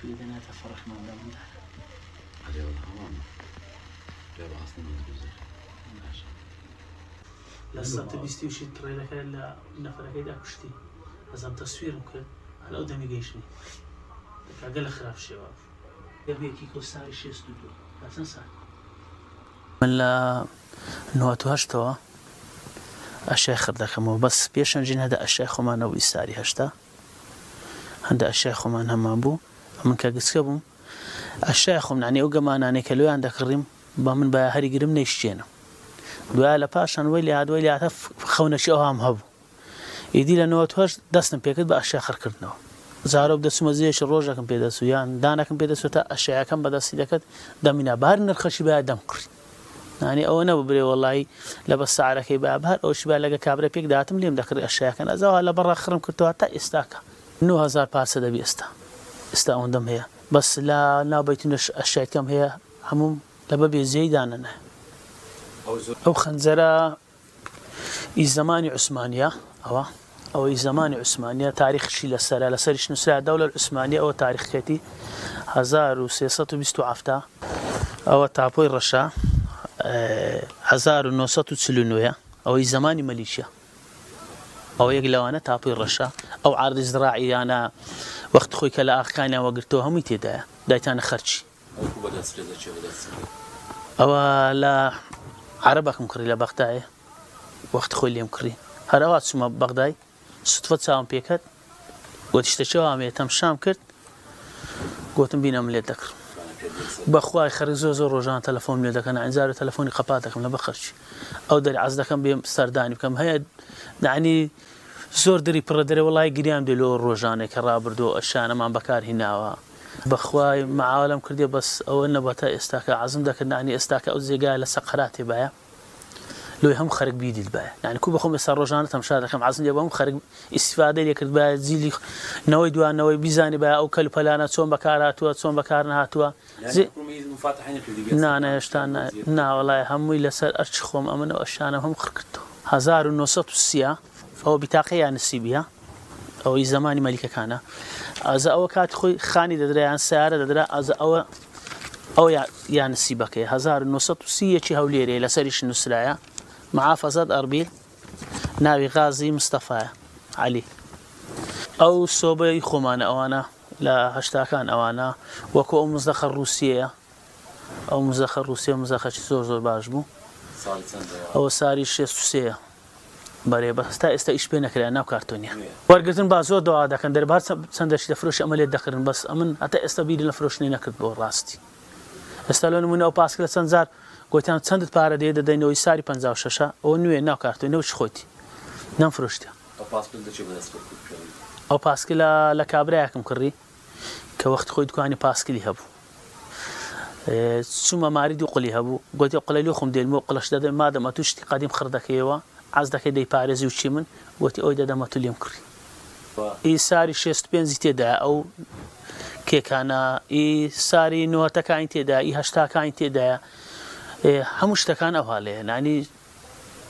في دنا تفرح ما دام عليه والله لا بعصنا من الجزر لسه تبيستي وشي تري لك لا نفر كده كشتي لازم تصوير ممكن على قدامي جيشني أقل خلاف الشباب يبي كيكو ساري شيء استوديو لا تنسى من لا إنه توهشتوا الشيخ ذاك مو بس بيشن جين هذا الشيخ ما نوي ساري هشتا عند الشيخ ما نهم أبو من كجسكبهم الشيخ من يعني أوجا ما أنا كلوا عندك الريم بمن بهاري قرم نيشجينا دعاء لباشان ويلي عاد ويلي عتف خونا شوهم هبو يدي لأنه توهش دسنا بيكت بالشيخ كرتنا زارب دسمة زيش الروجا كم بيدسو يعني دانا كم بيدسو تا الشيخ كم بدس يدكت دمنا بار نرخش بها دم كري يعني أو أنا ببري والله لبس على كي بابهر أو شبه لقى كابري بيك داتم ليم ذكر الشيخ كان أزوا على برا خرم كرتوا حتى استاكا إنه 1000 بارسة دبي استا عندهم هي بس لا بيتنش الشيء كم هي هموم لببي زيداننا أو خنزرة الزمان عثمانية أو الزمان عثمانية تاريخ شيء لسرش نسرع الدولة العثمانية أو تاريخ كتي 1627 أو تعبوي الرشا 1990 أو الزمان ماليشيا أو يقلوانا تعبوي الرشا أو عرض زراعي أنا وقت خوي كلا أخ كان وقرتوهم يتدا دايتانا خرجي أو لا عربك مكري لا بغداد وقت خوي اللي مكري هروات سما بغداد صدفة سام بيكت وتشتشوا عم يتم شام كرت قوتم بينا ملي ذكر بأخوي خرجوا زور رجعان تلفون ملي ذكر أنا عنزار تلفوني قباتك من بخرج أو دري عزدكم بسرداني بكم هي يعني زور دري بردري والله قريام دلو رجاني كرابردو الشانة مع بكار هنا بأخوي مع عالم كردي بس أو إنه بتا استاكا عزم ذاك يعني استاكا أو زي قال لسقراتي بايا لو هم خارج بيدي البايع يعني كوب خم صار رجانة مشاهدة كم عزم يبغى خارج استفادة اللي كرد بايع زي نوي دوان نوي بيزاني بايع أو كل بلانا تصوم بكارات وتصوم بكارنا هاتوا زي أنا يشتان نا والله هم ولا سر أشخهم أمن وأشانا هم خرجتوا 1906 فهو بتاقي نسيبها أو زمان ملكة كان إذا أو كات خوي خاني دري عن سعر دري إذا أو يعني نسيبك 1906 شيء هوليري لسريش النسرايا مع فساد أربيل ناوي غازي مصطفى علي أو صوبي خمان أوانا لا هشتاكان أوانا وكو مزدخر روسيا أو مزدخر روسيا مزدخر زور باجبو أو ساري شيء بري بس تا إيش بينك لأنه كرتونيا ورقتن بازود دعاء ده كان دربار سندش تفروش عملية ذكرن بس أمن حتى استبيد الفروش نينكت بوراستي استلون من أو باسكل سنزار قلت أنا سندت باردي ده دينو يساري 56 أو نوي ناو كرتوني وش خوتي نام فروشتي أو باسكل ده شو بدرس أو باسكل لكابرياكم كري كوقت خويت كاني باسكل يهبو ثم ما أريد أقول يهبو قلت أقول له خم ديل مو قلش ده ما دام تشتي قديم خردك يوا عزدك دي بارزي وشي من قلت أوي ده ما تليم كري يساري شيست بنزيتي ده أو كيكانا يساري نوتك عين تدا يهشتاك عين تدا همش تكان أو هالي يعني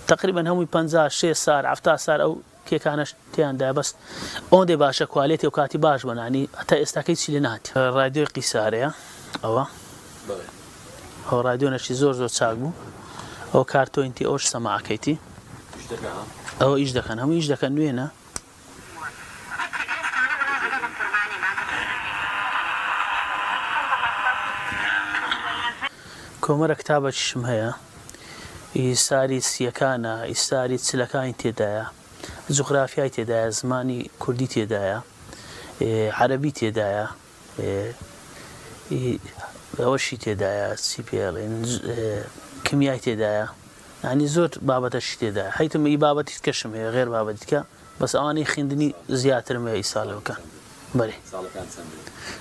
تقريبا هم 15 صار عفتا صار أو كيكانا تيان ده بس أون دي باشا كواليتي وكاتي باش بنا يعني حتى استاكيد سيلينات الراديو قيساريا أو هو راديو نشي زور تساقبو أو كارتو انتي أوش سماع كيتي أو إيش دكان هم إيش دكان وينه كومر كتابة شمهية يساري سيكانا يساري تسلكاين تدايا جغرافيا تدايا زماني كردي تدايا عربي تدايا وشي تدايا سي بي ال كيمياء تدايا يعني زور بابتش تدايا حيث ما بابتي تكشم هي غير بابتك بس أنا خندني زيادة ما يسالو كان بري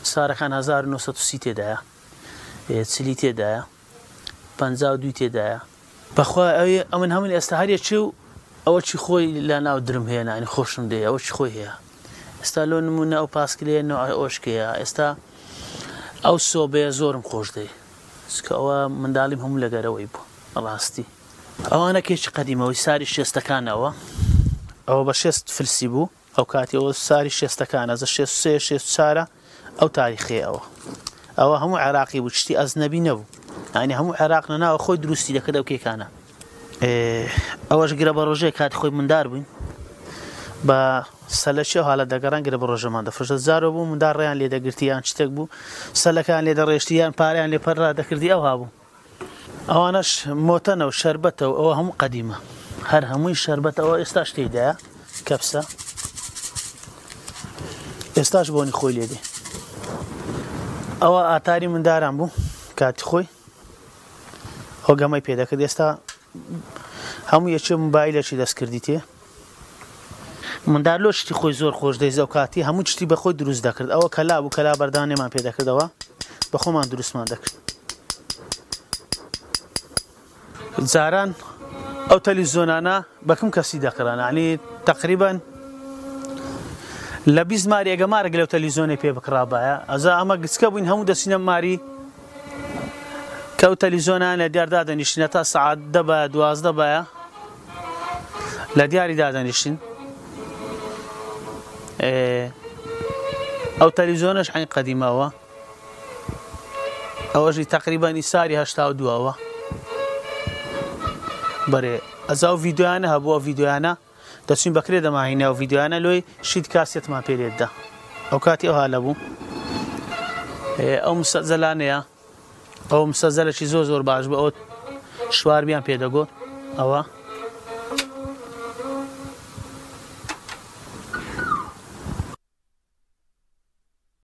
صار كان 1960 تدايا تسلي تدايا 52 تدايا بخوا أي أمن هم الاستهارية شو أول شيء خوي لنا ودرم هي يعني خوشم دي أول شيء خوي هي استالون من أو باسكلي نوع أوش كيا استا أو صوبة زورم خوش دي سكوا من دالهم هم لقرا ويبو راستي أو أنا كيش قديمة ويساري شيستكان أو بشيست فلسيبو أو كاتي أو ساري شيستكان إذا شيست سارة ئەو تاریخی ئەوە هەموو عێراقی بوو شتی ئەزنەبی نەبوو یعنی هەموو عێراق لەناوە خۆی دروستی دەکرد ئەو کێکانە ئەوەش گرە بە ڕۆژەیە کاتی خۆی مندار بووین بە سەلەکی حالە دەگەڕان گرە بە ڕۆژەمان دەفرۆشە زارۆ بوو مندار ڕێیان لێ دەگرتیان شتێک بوو سەلەکان لێ دەڕێشتیان پاریان لێ پەررا دەکردی ئەو هابوو ئەوانەش مۆتەنە و شەربەتەوە ئەوە هەموو قەدیمە هەر هەمووی شەربەت ئەوە ئێستا شتێدایە کەپسە ئێستاش بۆنی خۆی لێدێ ئەوە ئاتاری منداران بوو کاتی خۆی هۆگەمەی پێدەکرد ئێستا هەموو یەکێ مۆبایلێکی دەستکردی تێ مندار لۆ شتی خۆی زۆر خۆش دەیزە و کاتی هەموو شتی بە خۆی دروست دەکرد ئەوە کەلا بوو کەلا بەردانێمان پێدەکردەوە بە خۆمان دروستمان دەکرد جاران ئەو تەلەڤیزۆنانە بەکەم کەسی دەکڕان عنی تقریبا لە 20 ماری ئەگەمارێک لەو تەلەڤیزۆنێ پێ بکڕابایە ئەزا ئەمە گچکە بووین هەموو دەچینە ماری کە ئەو تەلەڤیزۆنان لە دیاردا دەنیشتینە تا سەعات 10 بایە 12 بایە لە دیاریدا دەنیشتین ئەو تەلەڤیزۆنەش عین قەدیمەوە ئەوەژی تقریبا ئیساری 82ەوە بەرێ ئەزا و ڤیددیویانە هەبووە ڤیددیویانە دەچین بەکرێ دەماهینە و ڤیددیویانە لۆی شید کاسێتمان پێرێتدا ئەو کاتی ئەو هالە بوو ئەو مسەجەلانەیە ئەو مسەجەلێکی زۆر باش بوو ئەوە شواربیان پێدەگۆت ئەوە